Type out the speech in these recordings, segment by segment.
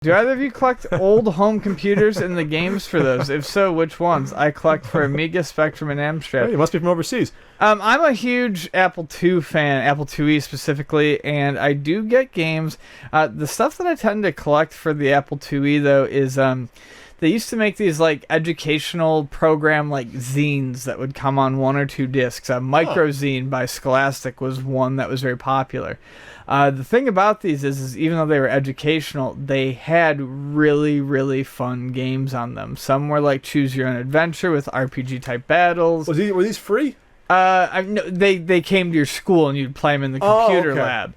Do either of you collect old home computers and the games for those? If so, which ones? I collect for Amiga, Spectrum, and Amstrad. Hey, you must be from overseas. I'm a huge Apple II fan, Apple IIe specifically, and I do get games. The stuff that I tend to collect for the Apple IIe, though, is they used to make these like educational program like zines that would come on 1 or 2 discs. A Microzine by Scholastic was one that was very popular. The thing about these is even though they were educational, they had really, really fun games on them. Some were like Choose Your Own Adventure with RPG-type battles. Were these free? They came to your school and you'd play them in the computer lab.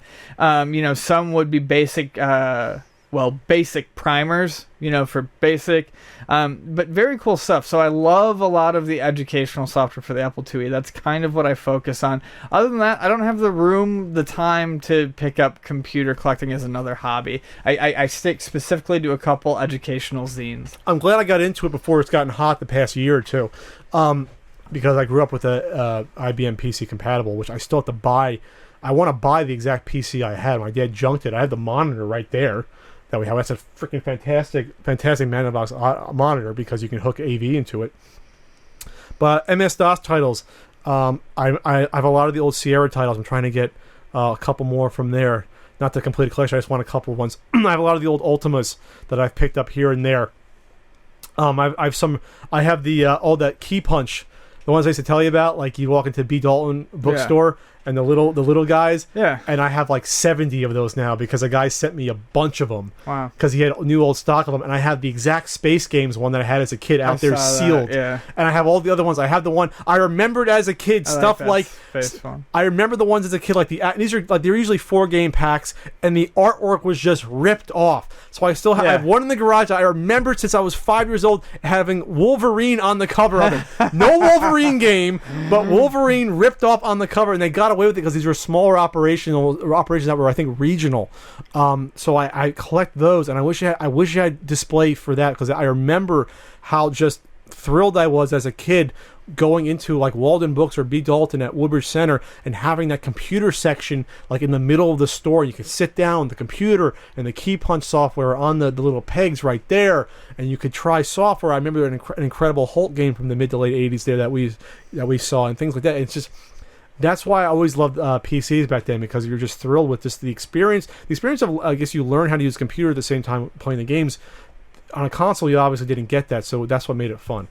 Some would be basic primers, for basic, but very cool stuff. So I love a lot of the educational software for the Apple IIe. That's kind of what I focus on. Other than that, I don't have the time to pick up computer collecting as another hobby. I stick specifically to a couple educational zines. I'm glad I got into it before it's gotten hot the past year or two, because I grew up with a IBM PC compatible, which I still have to buy. I want to buy the exact PC I had. My dad junked it. I have the monitor right there that we have. That's a freaking fantastic man-in-a-box monitor because you can hook AV into it. But MS-DOS titles, I have a lot of the old Sierra titles. I'm trying to get a couple more from there. Not to complete a collection, I just want a couple of ones. I have a lot of the old Ultimas that I've picked up here and there. I have the all that Key Punch, the ones I used to tell you about. Like you walk into B. Dalton bookstore. Yeah. And the little guys. Yeah. And I have like 70 of those now because a guy sent me a bunch of them. Wow. Because he had new old stock of them. And I have the exact Space Games one that I had as a kid out there sealed. That, yeah. And I have all the other ones. I have the one I remembered as a kid. I remember the ones as a kid. Like these are like they're usually 4-game packs, and the artwork was just ripped off. So I still have, I have one in the garage. I remembered since I was 5 years old having Wolverine on the cover of it. No Wolverine game, but Wolverine ripped off on the cover, and they got away with it because these were smaller operations that were, I think, regional. So I collect those, and I wish I had display for that because I remember how just thrilled I was as a kid going into like Walden Books or B. Dalton at Woodbridge Center and having that computer section like in the middle of the store. You could sit down, the computer and the Key Punch software on the little pegs right there, and you could try software. I remember an incredible Hulk game from the mid to late 80s there that we saw and things like that. It's just that's why I always loved PCs back then, because you're just thrilled with just the experience. The experience of, I guess, you learn how to use a computer at the same time playing the games. On a console, you obviously didn't get that, so that's what made it fun.